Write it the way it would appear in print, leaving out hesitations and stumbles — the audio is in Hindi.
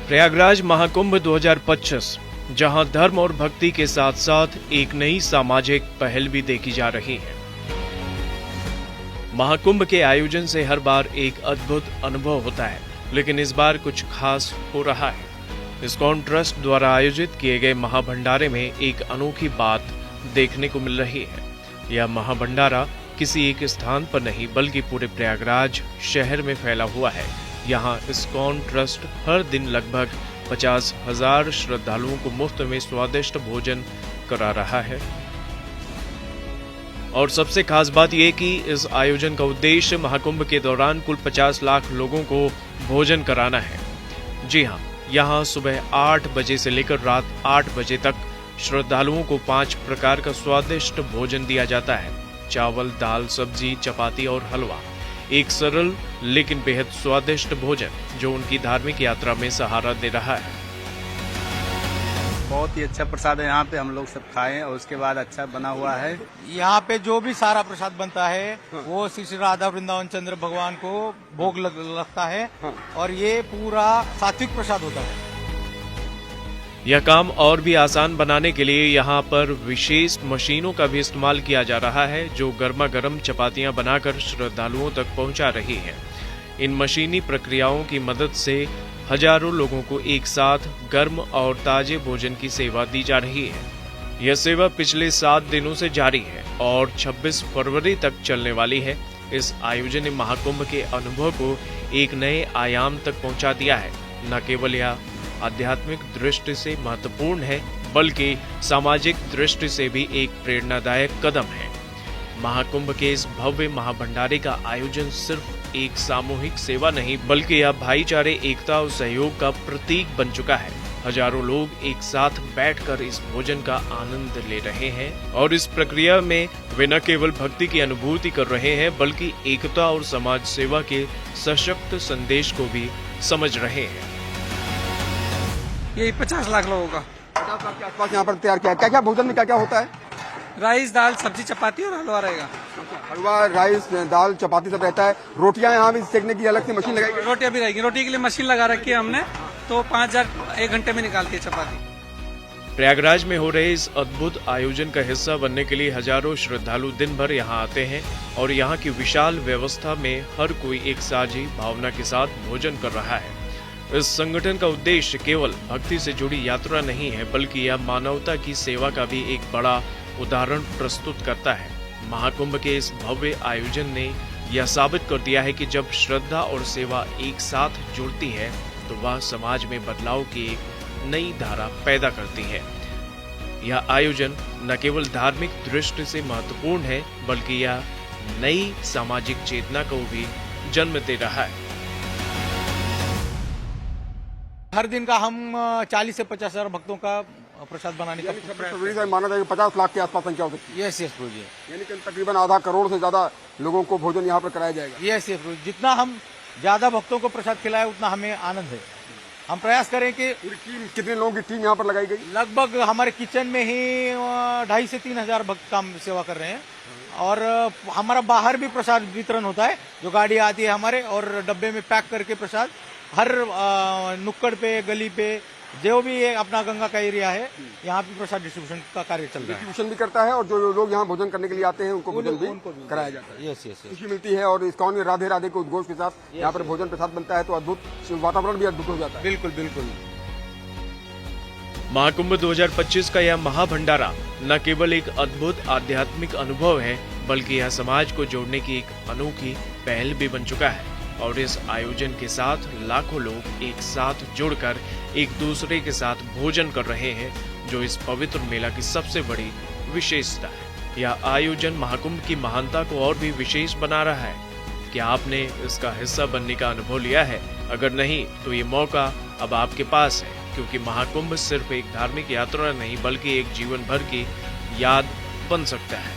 प्रयागराज महाकुंभ 2025, जहां धर्म और भक्ति के साथ साथ एक नई सामाजिक पहल भी देखी जा रही है। महाकुंभ के आयोजन से हर बार एक अद्भुत अनुभव होता है, लेकिन इस बार कुछ खास हो रहा है। इस्कॉन ट्रस्ट द्वारा आयोजित किए गए महाभंडारे में एक अनोखी बात देखने को मिल रही है। यह महाभंडारा किसी एक स्थान पर नहीं बल्कि पूरे प्रयागराज शहर में फैला हुआ है। यहाँ इस्कॉन ट्रस्ट हर दिन लगभग 50,000 श्रद्धालुओं को मुफ्त में स्वादिष्ट भोजन करा रहा है। और सबसे खास बात यह कि इस आयोजन का उद्देश्य महाकुंभ के दौरान कुल 50 लाख लोगों को भोजन कराना है। जी हाँ, यहाँ सुबह 8 बजे से लेकर रात 8 बजे तक श्रद्धालुओं को 5 प्रकार का स्वादिष्ट भोजन दिया जाता है। चावल, दाल, सब्जी, चपाती और हलवा। एक सरल लेकिन बेहद स्वादिष्ट भोजन जो उनकी धार्मिक यात्रा में सहारा दे रहा है। बहुत ही अच्छा प्रसाद है, यहाँ पे हम लोग सब खाएं और उसके बाद अच्छा बना हुआ है। यहाँ पे जो भी सारा प्रसाद बनता है वो श्री राधा वृंदावन चंद्र भगवान को भोग लगता है और ये पूरा सात्विक प्रसाद होता है। यह काम और भी आसान बनाने के लिए यहाँ पर विशेष मशीनों का भी इस्तेमाल किया जा रहा है, जो गर्मा गर्म चपातियां बनाकर श्रद्धालुओं तक पहुंचा रही है। इन मशीनी प्रक्रियाओं की मदद से हजारों लोगों को एक साथ गर्म और ताजे भोजन की सेवा दी जा रही है। यह सेवा पिछले 7 दिनों से जारी है और 26 फरवरी तक चलने वाली है। इस आयोजन ने महाकुंभ के अनुभव को एक नए आयाम तक पहुंचा दिया है। न केवल यह आध्यात्मिक दृष्टि से महत्वपूर्ण है बल्कि सामाजिक दृष्टि से भी एक प्रेरणादायक कदम है। महाकुंभ के इस भव्य महाभंडारे का आयोजन सिर्फ एक सामूहिक सेवा नहीं बल्कि यह भाईचारे, एकता और सहयोग का प्रतीक बन चुका है। हजारों लोग एक साथ बैठकर इस भोजन का आनंद ले रहे हैं और इस प्रक्रिया में वे न केवल भक्ति की अनुभूति कर रहे हैं बल्कि एकता और समाज सेवा के सशक्त संदेश को भी समझ रहे हैं। यही 50 लाख लोगों का 50 लाख के आसपास यहाँ पर तैयार किया है। क्या क्या भोजन में क्या क्या होता है? राइस, दाल, सब्जी, चपाती और हलवा रहेगा। हलवा, राइस, दाल, चपाती सब रहता है। रोटियां यहाँ भी सेकने की अलग से मशीन लगाई गई। रोटियां भी रहेगी। रोटी के लिए मशीन लगा रखी है हमने, तो 5,000 1 घंटे में निकालती है चपाती। प्रयागराज में हो रहे इस अद्भुत आयोजन का हिस्सा बनने के लिए हजारों श्रद्धालु दिन भर यहाँ आते हैं और यहाँ की विशाल व्यवस्था में हर कोई एक साझी भावना के साथ भोजन कर रहा है। इस संगठन का उद्देश्य केवल भक्ति से जुड़ी यात्रा नहीं है बल्कि यह मानवता की सेवा का भी एक बड़ा उदाहरण प्रस्तुत करता है। महाकुंभ के इस भव्य आयोजन ने यह साबित कर दिया है कि जब श्रद्धा और सेवा एक साथ जुड़ती है तो वह समाज में बदलाव की एक नई धारा पैदा करती है। यह आयोजन न केवल धार्मिक दृष्टि से महत्वपूर्ण है बल्कि यह नई सामाजिक चेतना को भी जन्म दे रहा है। हर दिन का हम 40 से 50,000 भक्तों का प्रसाद बनाने का फरवरी से माना जाए 50 लाख के आसपास संख्या हो सकती है। यस प्रभु जी। यानी कि तकरीबन आधा करोड़ से ज्यादा लोगों को भोजन यहाँ पर कराया जाएगा। यस प्रभु, जितना हम ज्यादा भक्तों को प्रसाद खिलाए उतना हमें आनंद है। हम प्रयास करें कि पूरी टीम, कितने लोगों की टीम यहाँ पर लगाई गई? लगभग हमारे किचन में ही 2,500 से 3,000 भक्त काम सेवा कर रहे हैं और हमारा बाहर भी प्रसाद वितरण होता है। जो गाड़ी आती है हमारे और डब्बे में पैक करके प्रसाद हर नुक्कड़ पे, गली पे, जो भी अपना गंगा का एरिया है यहाँ पे प्रसाद डिस्ट्रीब्यूशन का कार्य चल रहा है। डिस्ट्रीब्यूशन भी करता है और जो लोग यहाँ भोजन करने के लिए आते हैं उनको भोजन भी कराया जाता है। यस खुशी मिलती है और इस्कॉन में राधे राधे के उद्घोष के साथ यहाँ पर भोजन प्रसाद बनता है तो अद्भुत वातावरण भी अद्भुत हो जाता है। बिल्कुल बिल्कुल। महाकुंभ 2025 का यह महाभंडारा न केवल एक अद्भुत आध्यात्मिक अनुभव है बल्कि यह समाज को जोड़ने की एक अनोखी पहल भी बन चुका है। और इस आयोजन के साथ लाखों लोग एक साथ जुड़कर एक दूसरे के साथ भोजन कर रहे हैं, जो इस पवित्र मेला की सबसे बड़ी विशेषता है। यह आयोजन महाकुंभ की महानता को और भी विशेष बना रहा है। क्या आपने इसका हिस्सा बनने का अनुभव लिया है? अगर नहीं तो ये मौका अब आपके पास है, क्योंकि महाकुंभ सिर्फ एक धार्मिक यात्रा नहीं बल्कि एक जीवन भर की याद बन सकता है।